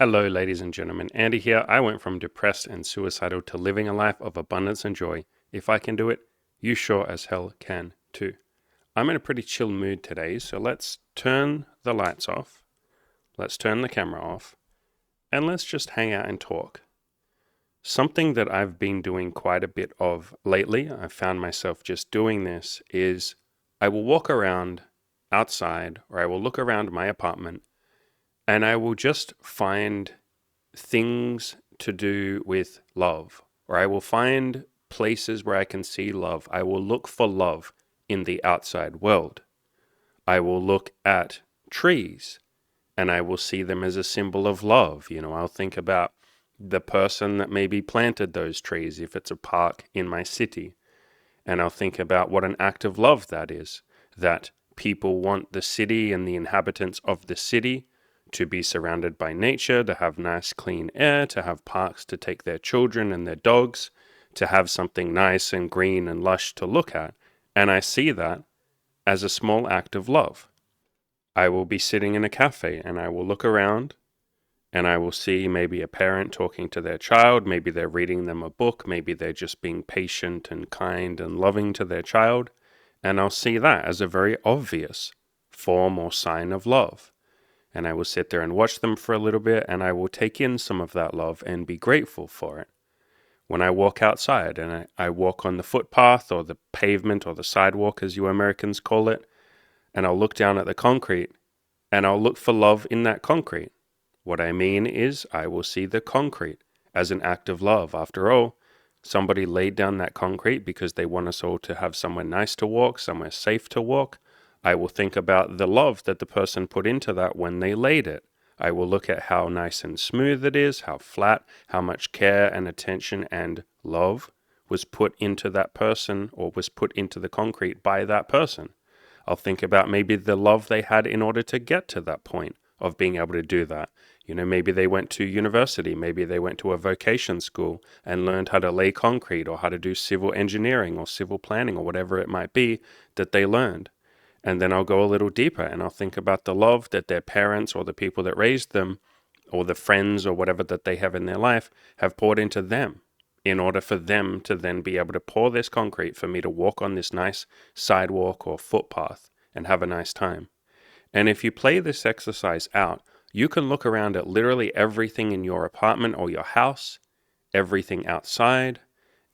Hello, ladies and gentlemen. Andy here. I went from depressed and suicidal to living a life of abundance and joy. If I can do it, you sure as hell can too. I'm in a pretty chill mood today, so let's turn the lights off, let's turn the camera off, and let's just hang out and talk. Something that I've been doing quite a bit of lately, I found myself just doing this, is I will walk around outside or I will look around my apartment and I will just find things to do with love, or I will find places where I can see love. I will look for love in the outside world. I will look at trees and I will see them as a symbol of love. I'll think about the person that maybe planted those trees if it's a park in my city. And I'll think about what an act of love that is, that people want the city and the inhabitants of the city to be surrounded by nature, to have nice clean air, to have parks to take their children and their dogs, to have something nice and green and lush to look at. And I see that as a small act of love. I will be sitting in a cafe and I will look around and I will see maybe a parent talking to their child, maybe they're reading them a book, maybe they're just being patient and kind and loving to their child, and I'll see that as a very obvious form or sign of love. And I will sit there and watch them for a little bit, and I will take in some of that love and be grateful for it. When I walk outside and I walk on the footpath or the pavement or the sidewalk, as you Americans call it, and I'll look down at the concrete and I'll look for love in that concrete. What I mean is I will see the concrete as an act of love. After all, somebody laid down that concrete because they want us all to have somewhere nice to walk, somewhere safe to walk. I will think about the love that the person put into that when they laid it. I will look at how nice and smooth it is, how flat, how much care and attention and love was put into that person or was put into the concrete by that person. I'll think about maybe the love they had in order to get to that point of being able to do that. Maybe they went to university, maybe they went to a vocation school and learned how to lay concrete or how to do civil engineering or civil planning or whatever it might be that they learned. And then I'll go a little deeper and I'll think about the love that their parents or the people that raised them or the friends or whatever that they have in their life have poured into them in order for them to then be able to pour this concrete for me to walk on this nice sidewalk or footpath and have a nice time. And if you play this exercise out, you can look around at literally everything in your apartment or your house, everything outside,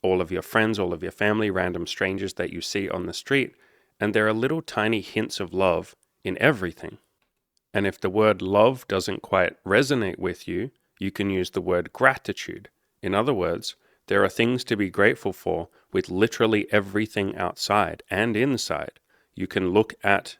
all of your friends, all of your family, random strangers that you see on the street, and there are little tiny hints of love in everything. And if the word love doesn't quite resonate with you, you can use the word gratitude. In other words, there are things to be grateful for with literally everything outside and inside. You can look at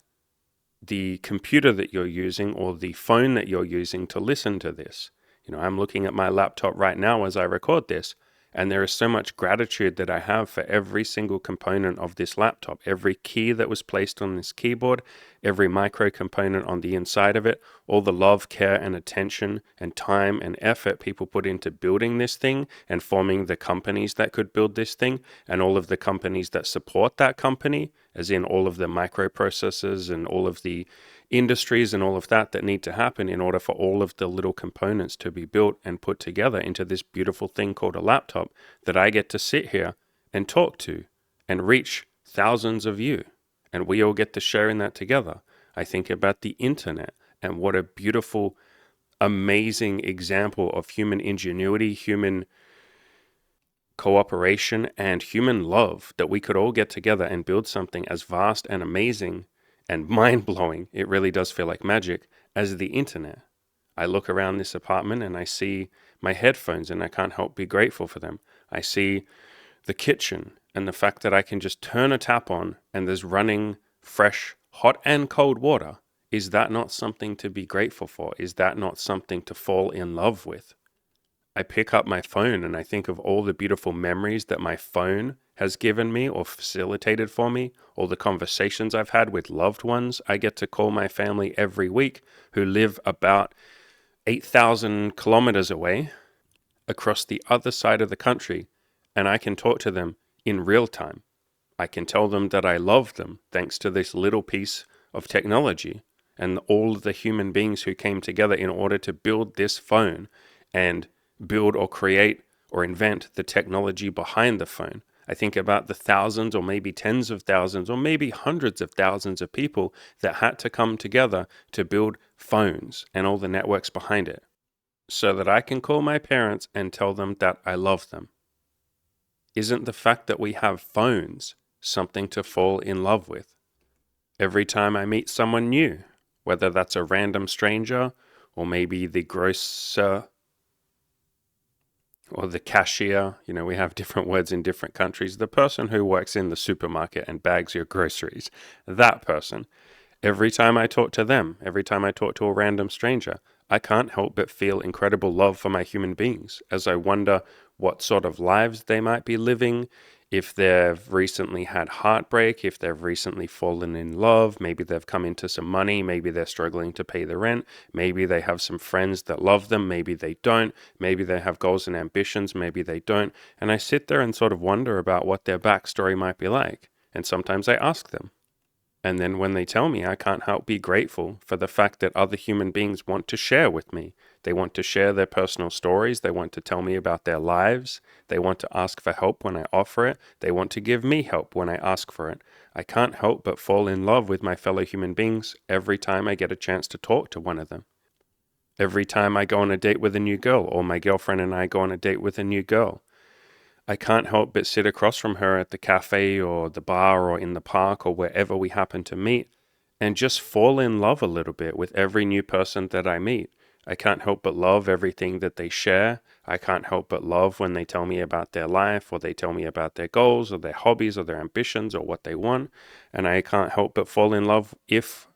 the computer that you're using or the phone that you're using to listen to this. I'm looking at my laptop right now as I record this, and there is so much gratitude that I have for every single component of this laptop, every key that was placed on this keyboard, every micro component on the inside of it, all the love, care, and attention and time and effort people put into building this thing and forming the companies that could build this thing, and all of the companies that support that company, as in all of the microprocessors and all of the industries and all of that need to happen in order for all of the little components to be built and put together into this beautiful thing called a laptop that I get to sit here and talk to and reach thousands of you. And we all get to share in that together. I think about the internet and what a beautiful, amazing example of human ingenuity, human cooperation, and human love that we could all get together and build something as vast and amazing and mind-blowing, it really does feel like magic, as the internet. I look around this apartment and I see my headphones and I can't help be grateful for them. I see the kitchen and the fact that I can just turn a tap on and there's running fresh, hot and cold water. Is that not something to be grateful for? Is that not something to fall in love with? I pick up my phone and I think of all the beautiful memories that my phone has given me or facilitated for me, all the conversations I've had with loved ones. I get to call my family every week who live about 8,000 kilometers away across the other side of the country, and I can talk to them in real time. I can tell them that I love them thanks to this little piece of technology. and all of the human beings who came together in order to build this phone and build or create or invent the technology behind the phone. I think about the thousands or maybe tens of thousands or maybe hundreds of thousands of people that had to come together to build phones and all the networks behind it so that I can call my parents and tell them that I love them. Isn't the fact that we have phones something to fall in love with? Every time I meet someone new, whether that's a random stranger or maybe the grocer or the cashier, we have different words in different countries, the person who works in the supermarket and bags your groceries, that person. Every time I talk to them, every time I talk to a random stranger, I can't help but feel incredible love for my human beings as I wonder what sort of lives they might be living, if they've recently had heartbreak, if they've recently fallen in love, maybe they've come into some money, maybe they're struggling to pay the rent, maybe they have some friends that love them, maybe they don't, maybe they have goals and ambitions, maybe they don't. And I sit there and sort of wonder about what their backstory might be like. And sometimes I ask them. And then when they tell me, I can't help be grateful for the fact that other human beings want to share with me. They want to share their personal stories. They want to tell me about their lives. They want to ask for help when I offer it. They want to give me help when I ask for it. I can't help but fall in love with my fellow human beings every time I get a chance to talk to one of them. Every time I go on a date with a new girl, or my girlfriend and I go on a date with a new girl, I can't help but sit across from her at the cafe or the bar or in the park or wherever we happen to meet and just fall in love a little bit with every new person that I meet. I can't help but love everything that they share. I can't help but love when they tell me about their life or they tell me about their goals or their hobbies or their ambitions or what they want. And I can't help but fall in love if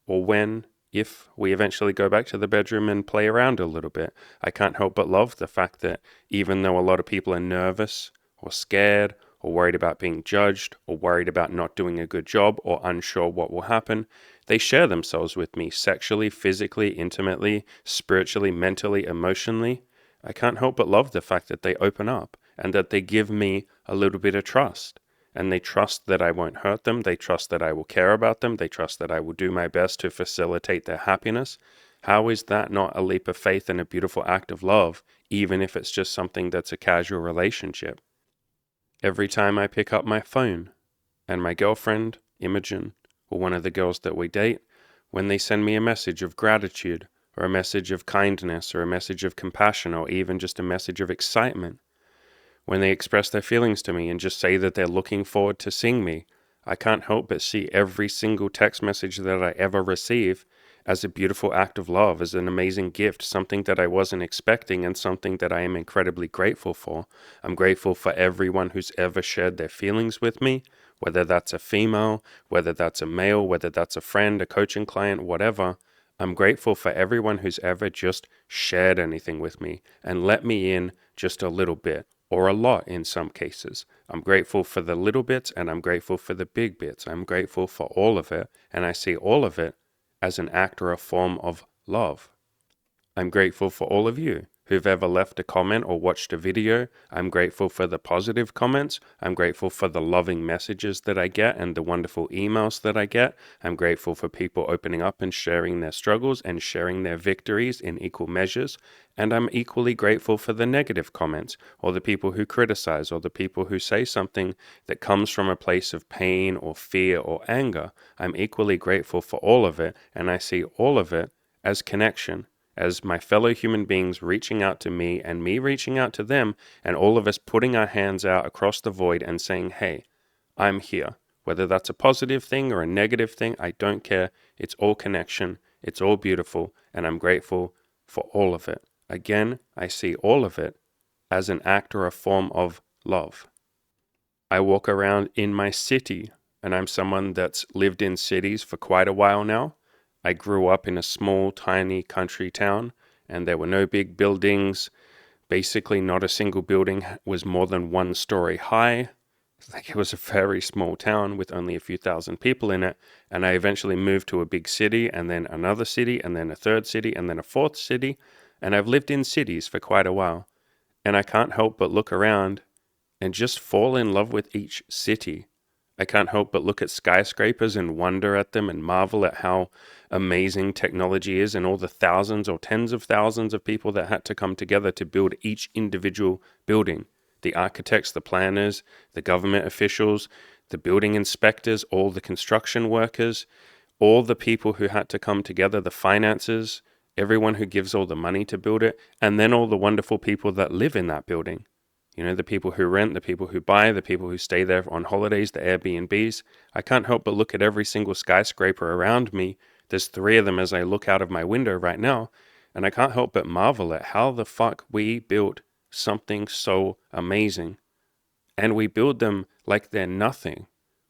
we eventually go back to the bedroom and play around a little bit. I can't help but love the fact that even though a lot of people are nervous or scared or worried about being judged or worried about not doing a good job or unsure what will happen, they share themselves with me sexually, physically, intimately, spiritually, mentally, emotionally. I can't help but love the fact that they open up and that they give me a little bit of trust. And they trust that I won't hurt them. They trust that I will care about them. They trust that I will do my best to facilitate their happiness. How is that not a leap of faith and a beautiful act of love, even if it's just something that's a casual relationship? Every time I pick up my phone and my girlfriend, Imogen, or one of the girls that we date, when they send me a message of gratitude or a message of kindness or a message of compassion or even just a message of excitement, when they express their feelings to me and just say that they're looking forward to seeing me, I can't help but see every single text message that I ever receive as a beautiful act of love, as an amazing gift, something that I wasn't expecting and something that I am incredibly grateful for. I'm grateful for everyone who's ever shared their feelings with me, whether that's a female, whether that's a male, whether that's a friend, a coaching client, whatever. I'm grateful for everyone who's ever just shared anything with me and let me in just a little bit, or a lot in some cases. I'm grateful for the little bits and I'm grateful for the big bits. I'm grateful for all of it, and I see all of it as an act or a form of love. I'm grateful for all of you who've ever left a comment or watched a video. I'm grateful for the positive comments. I'm grateful for the loving messages that I get and the wonderful emails that I get. I'm grateful for people opening up and sharing their struggles and sharing their victories in equal measures. And I'm equally grateful for the negative comments or the people who criticize or the people who say something that comes from a place of pain or fear or anger. I'm equally grateful for all of it, and I see all of it as connection, as my fellow human beings reaching out to me and me reaching out to them, and all of us putting our hands out across the void and saying, hey, I'm here. Whether that's a positive thing or a negative thing, I don't care. It's all connection. It's all beautiful, and I'm grateful for all of it. Again, I see all of it as an act or a form of love. I walk around in my city, and I'm someone that's lived in cities for quite a while now. I grew up in a small, tiny country town, and there were no big buildings. Basically, not a single building was more than 1 story high. Like, it was a very small town with only a few thousand people in it. And I eventually moved to a big city, and then another city, and then a third city, and then a fourth city. And I've lived in cities for quite a while. And I can't help but look around and just fall in love with each city. I can't help but look at skyscrapers and wonder at them and marvel at how amazing technology is and all the thousands or tens of thousands of people that had to come together to build each individual building. The architects, the planners, the government officials, the building inspectors, all the construction workers, all the people who had to come together, the finances, everyone who gives all the money to build it, and then all the wonderful people that live in that building. You know, the people who rent, the people who buy, the people who stay there on holidays, the Airbnbs. I can't help but look at every single skyscraper around me. There's 3 of them as I look out of my window right now, and I can't help but marvel at how the fuck we built something so amazing. And we build them like they're nothing.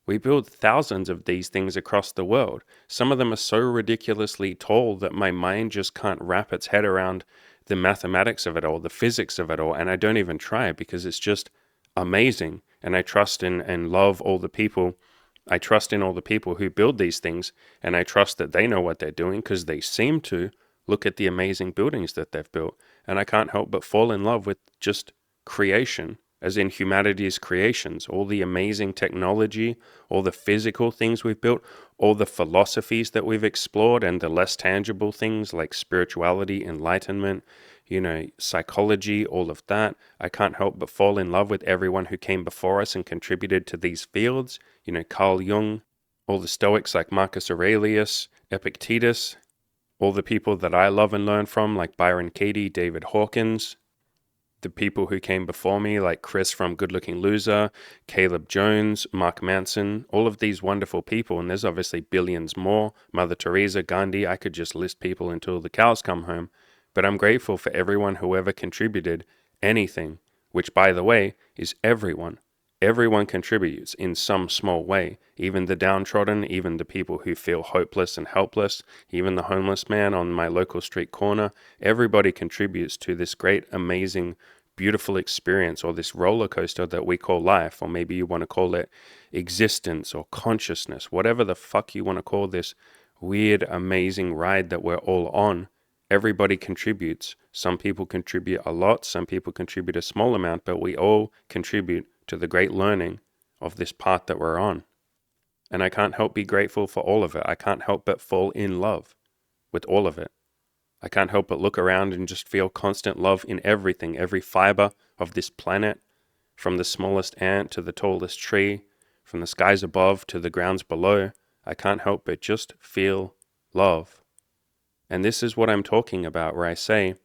We build thousands of these things across the world. Some of them are so ridiculously tall that my mind just can't wrap its head around the mathematics of it all, the physics of it all, and I don't even try because it's just amazing. And I trust in and love all the people. I trust in all the people who build these things, and I trust that they know what they're doing because they seem to. Look at the amazing buildings that they've built, and I can't help but fall in love with just creation, as in humanity's creations, all the amazing technology, all the physical things we've built, all the philosophies that we've explored, and the less tangible things like spirituality, enlightenment, psychology, all of that. I can't help but fall in love with everyone who came before us and contributed to these fields. Carl Jung, all the Stoics like Marcus Aurelius, Epictetus, all the people that I love and learn from like Byron Katie, David Hawkins, the people who came before me, like Chris from Good Looking Loser, Caleb Jones, Mark Manson, all of these wonderful people, and there's obviously billions more, Mother Teresa, Gandhi, I could just list people until the cows come home, but I'm grateful for everyone who ever contributed anything, which, by the way, is everyone. Everyone contributes in some small way, even the downtrodden, even the people who feel hopeless and helpless, even the homeless man on my local street corner. Everybody contributes to this great, amazing, beautiful experience, or this roller coaster that we call life, or maybe you want to call it existence or consciousness, whatever the fuck you want to call this weird, amazing ride that we're all on. Everybody contributes. Some people contribute a lot, some people contribute a small amount, but we all contribute to the great learning of this path that we're on. And I can't help be grateful for all of it. I can't help but fall in love with all of it. I can't help but look around and just feel constant love in everything, every fiber of this planet, from the smallest ant to the tallest tree, from the skies above to the grounds below. I can't help but just feel love. And this is what I'm talking about, where I say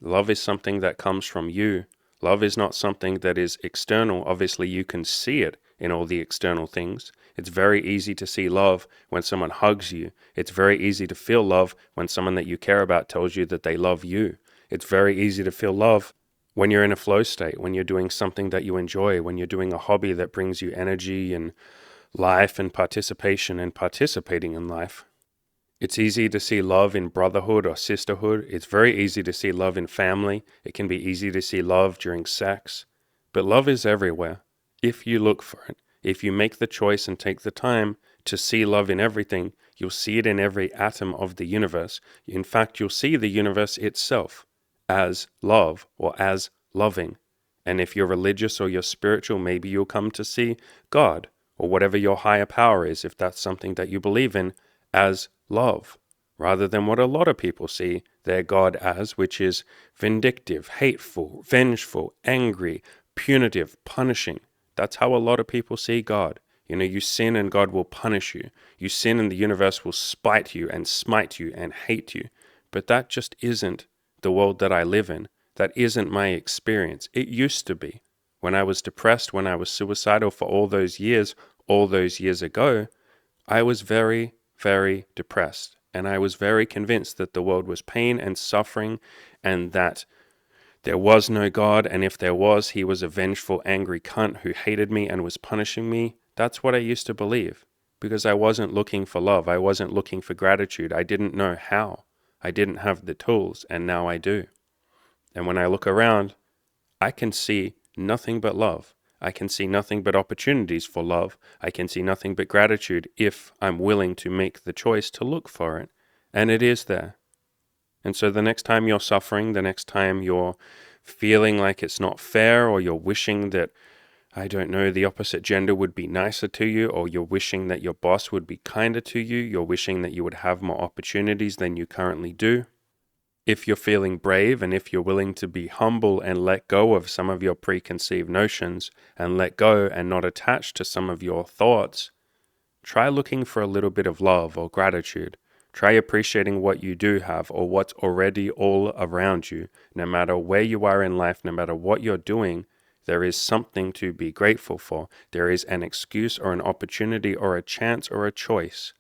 love is something that comes from you. Love is not something that is external. Obviously, you can see it in all the external things. It's very easy to see love when someone hugs you. It's very easy to feel love when someone that you care about tells you that they love you. It's very easy to feel love when you're in a flow state, when you're doing something that you enjoy, when you're doing a hobby that brings you energy and life and participation and participating in life. It's easy to see love in brotherhood or sisterhood. It's very easy to see love in family. It can be easy to see love during sex. But love is everywhere, if you look for it. If you make the choice and take the time to see love in everything, you'll see it in every atom of the universe. In fact, you'll see the universe itself as love or as loving. And if you're religious or you're spiritual, maybe you'll come to see God or whatever your higher power is, if that's something that you believe in, as love, rather than what a lot of people see their God as, which is vindictive, hateful, vengeful, angry, punitive, punishing. That's how a lot of people see God. You sin and God will punish you. You sin and the universe will spite you and smite you and hate you. But that just isn't the world that I live in. That isn't my experience. It used to be. When I was depressed, when I was suicidal for all those years ago, I was very, very depressed. And I was very convinced that the world was pain and suffering and that there was no God. And if there was, he was a vengeful, angry cunt who hated me and was punishing me. That's what I used to believe because I wasn't looking for love. I wasn't looking for gratitude. I didn't know how. I didn't have the tools, and now I do. And when I look around, I can see nothing but love. I can see nothing but opportunities for love. I can see nothing but gratitude if I'm willing to make the choice to look for it. And it is there. And so the next time you're suffering, the next time you're feeling like it's not fair or you're wishing that I don't know, the opposite gender would be nicer to you, or you're wishing that your boss would be kinder to you, you're wishing that you would have more opportunities than you currently do. If you're feeling brave and if you're willing to be humble and let go of some of your preconceived notions and let go and not attach to some of your thoughts, try looking for a little bit of love or gratitude. Try appreciating what you do have or what's already all around you. No matter where you are in life, no matter what you're doing, there is something to be grateful for. There is an excuse or an opportunity or a chance or a choice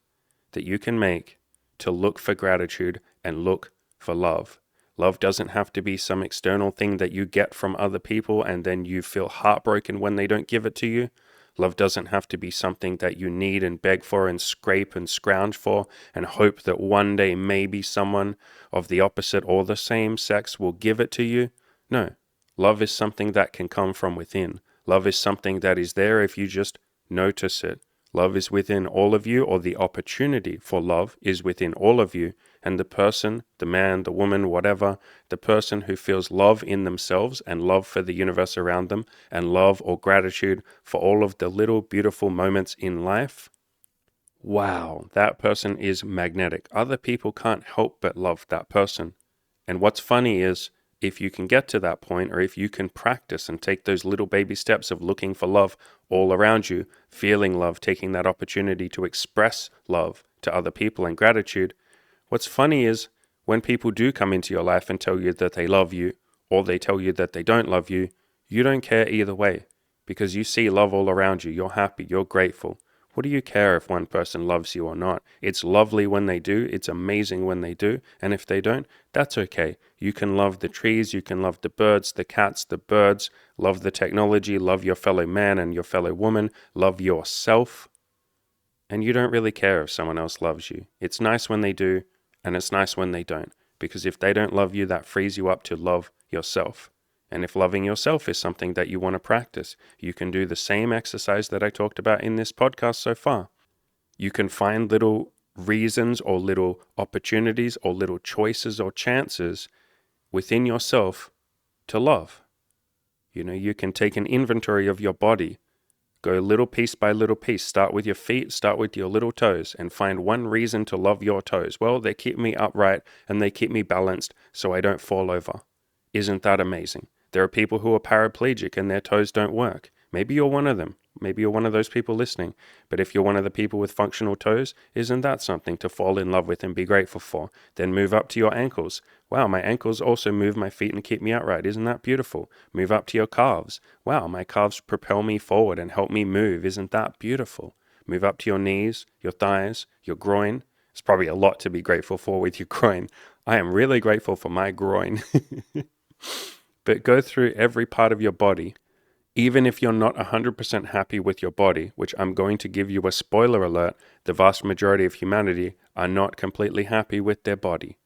that you can make to look for gratitude and look for love. Love doesn't have to be some external thing that you get from other people and then you feel heartbroken when they don't give it to you. Love doesn't have to be something that you need and beg for and scrape and scrounge for and hope that one day maybe someone of the opposite or the same sex will give it to you. No, love is something that can come from within. Love is something that is there if you just notice it. Love is within all of you, or the opportunity for love is within all of you. And the person, the man, the woman, whatever, the person who feels love in themselves and love for the universe around them and love or gratitude for all of the little beautiful moments in life, wow, that person is magnetic. Other people can't help but love that person. And what's funny is, if you can get to that point, or if you can practice and take those little baby steps of looking for love all around you, feeling love, taking that opportunity to express love to other people and gratitude, what's funny is when people do come into your life and tell you that they love you, or they tell you that they don't love you, you don't care either way because you see love all around you. You're happy, you're grateful. What do you care if one person loves you or not? It's lovely when they do, it's amazing when they do, and if they don't, that's okay. You can love the trees, you can love the birds, the cats, the birds, love the technology, love your fellow man and your fellow woman, love yourself, and you don't really care if someone else loves you. It's nice when they do, and it's nice when they don't, because if they don't love you, that frees you up to love yourself. And if loving yourself is something that you want to practice, you can do the same exercise that I talked about in this podcast so far. You can find little reasons or little opportunities or little choices or chances within yourself to love. You can take an inventory of your body, go little piece by little piece. Start with your feet, start with your little toes, and find one reason to love your toes. Well, they keep me upright and they keep me balanced so I don't fall over. Isn't that amazing? There are people who are paraplegic and their toes don't work. Maybe you're one of them. Maybe you're one of those people listening. But if you're one of the people with functional toes, isn't that something to fall in love with and be grateful for? Then move up to your ankles. Wow, my ankles also move my feet and keep me upright. Isn't that beautiful? Move up to your calves. Wow, my calves propel me forward and help me move. Isn't that beautiful? Move up to your knees, your thighs, your groin. It's probably a lot to be grateful for with your groin. I am really grateful for my groin. But go through every part of your body, even if you're not 100% happy with your body, which I'm going to give you a spoiler alert, the vast majority of humanity are not completely happy with their body.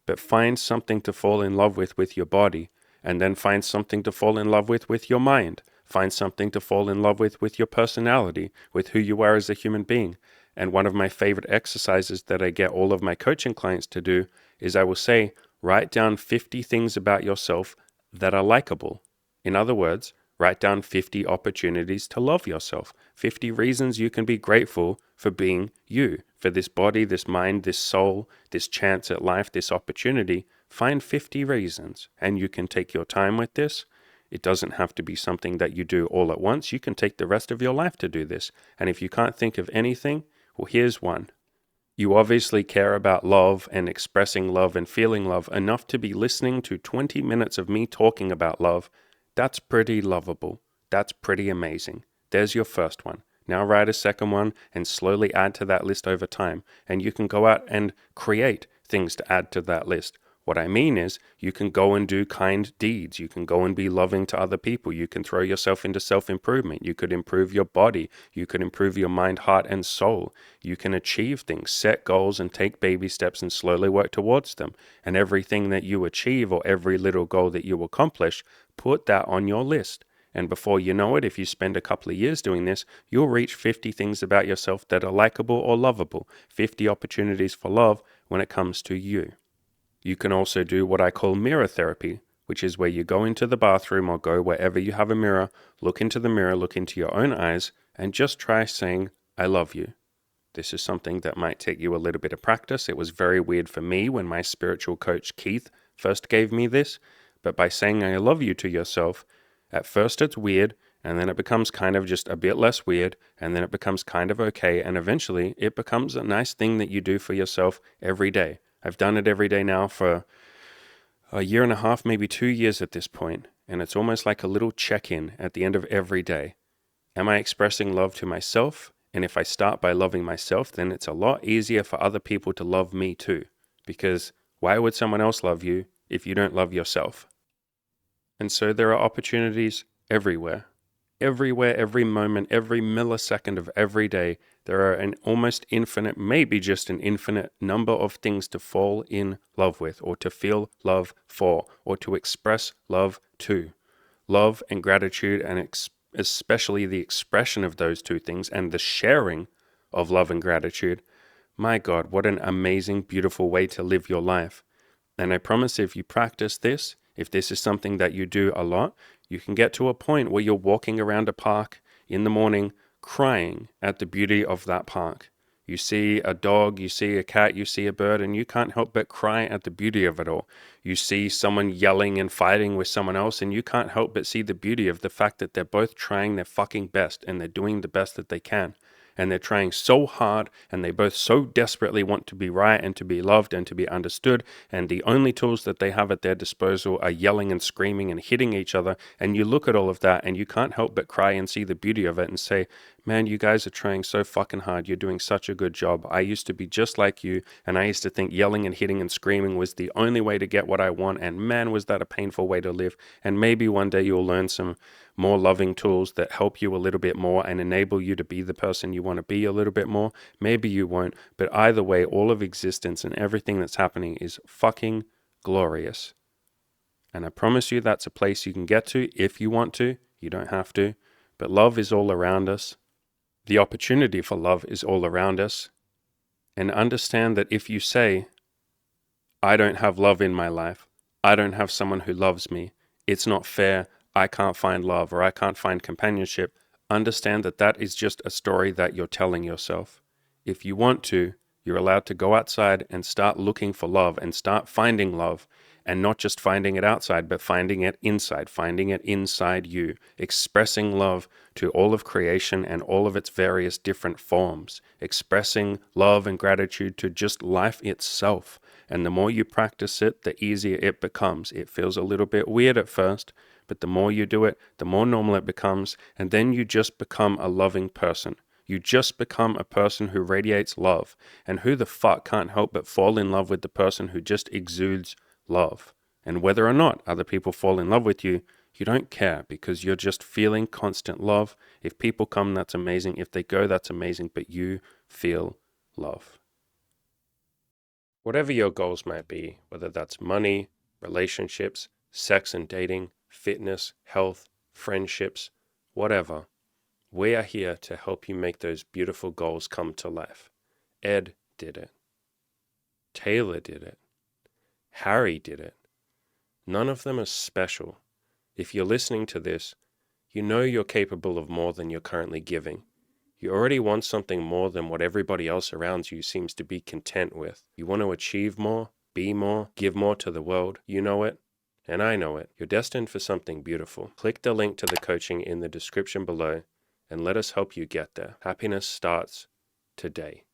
But find something to fall in love with your body, and then find something to fall in love with your mind. Find something to fall in love with your personality, with who you are as a human being. And one of my favorite exercises that I get all of my coaching clients to do is I will say, write down 50 things about yourself that are likable. In other words, write down 50 opportunities to love yourself, 50 reasons you can be grateful for being you, for this body, this mind, this soul, this chance at life, this opportunity. Find 50 reasons, and you can take your time with this. It doesn't have to be something that you do all at once. You can take the rest of your life to do this. And if you can't think of anything, well, here's one. You obviously care about love and expressing love and feeling love enough to be listening to 20 minutes of me talking about love. That's pretty lovable. That's pretty amazing. There's your first one. Now write a second one and slowly add to that list over time. And you can go out and create things to add to that list. What I mean is, you can go and do kind deeds. You can go and be loving to other people. You can throw yourself into self-improvement. You could improve your body. You could improve your mind, heart, and soul. You can achieve things, set goals, and take baby steps and slowly work towards them. And everything that you achieve or every little goal that you accomplish, put that on your list. And before you know it, if you spend a couple of years doing this, you'll reach 50 things about yourself that are likable or lovable, 50 opportunities for love when it comes to you. You can also do what I call mirror therapy, which is where you go into the bathroom or go wherever you have a mirror, look into the mirror, look into your own eyes, and just try saying, I love you. This is something that might take you a little bit of practice. It was very weird for me when my spiritual coach, Keith, first gave me this. But by saying I love you to yourself, at first it's weird, and then it becomes kind of just a bit less weird, and then it becomes kind of okay, and eventually it becomes a nice thing that you do for yourself every day. I've done it every day now for a year and a half, maybe 2 years at this point, and it's almost like a little check-in at the end of every day. Am I expressing love to myself? And if I start by loving myself, then it's a lot easier for other people to love me too. Because why would someone else love you if you don't love yourself? And so there are opportunities everywhere. Everywhere, every moment, every millisecond of every day, there are an almost infinite, maybe just an infinite number of things to fall in love with, or to feel love for, or to express love to. Love and gratitude, and especially the expression of those two things and the sharing of love and gratitude. My God, what an amazing, beautiful way to live your life. And I promise if you practice this, if this is something that you do a lot, you can get to a point where you're walking around a park in the morning crying at the beauty of that park. You see a dog, you see a cat, you see a bird, and you can't help but cry at the beauty of it all. You see someone yelling and fighting with someone else, and you can't help but see the beauty of the fact that they're both trying their fucking best, and they're doing the best that they can. And they're trying so hard, and they both so desperately want to be right and to be loved and to be understood, and the only tools that they have at their disposal are yelling and screaming and hitting each other. And you look at all of that, and you can't help but cry and see the beauty of it and say, man, you guys are trying so fucking hard. You're doing such a good job. I used to be just like you, and I used to think yelling and hitting and screaming was the only way to get what I want, and man, was that a painful way to live. And maybe one day you'll learn some more loving tools that help you a little bit more and enable you to be the person you want to be a little bit more. Maybe you won't, but either way, all of existence and everything that's happening is fucking glorious. And I promise you that's a place you can get to if you want to. You don't have to. But love is all around us. The opportunity for love is all around us. And understand that if you say, I don't have love in my life, I don't have someone who loves me, it's not fair, I can't find love, or I can't find companionship, understand that that is just a story that you're telling yourself. If you want to, you're allowed to go outside and start looking for love and start finding love, and not just finding it outside, but finding it inside you, expressing love to all of creation and all of its various different forms, expressing love and gratitude to just life itself. And the more you practice it, the easier it becomes. It feels a little bit weird at first, but the more you do it, the more normal it becomes, and then you just become a loving person. You just become a person who radiates love. And who the fuck can't help but fall in love with the person who just exudes love? And whether or not other people fall in love with you, you don't care, because you're just feeling constant love. If people come, that's amazing. If they go, that's amazing. But you feel love. Whatever your goals might be, whether that's money, relationships, sex and dating, fitness, health, friendships, whatever, we are here to help you make those beautiful goals come to life. Ed did it. Taylor did it. Harry did it. None of them are special. If you're listening to this, you know you're capable of more than you're currently giving. You already want something more than what everybody else around you seems to be content with. You want to achieve more, be more, give more to the world. You know it, and I know it. You're destined for something beautiful. Click the link to the coaching in the description below, and let us help you get there. Happiness starts today.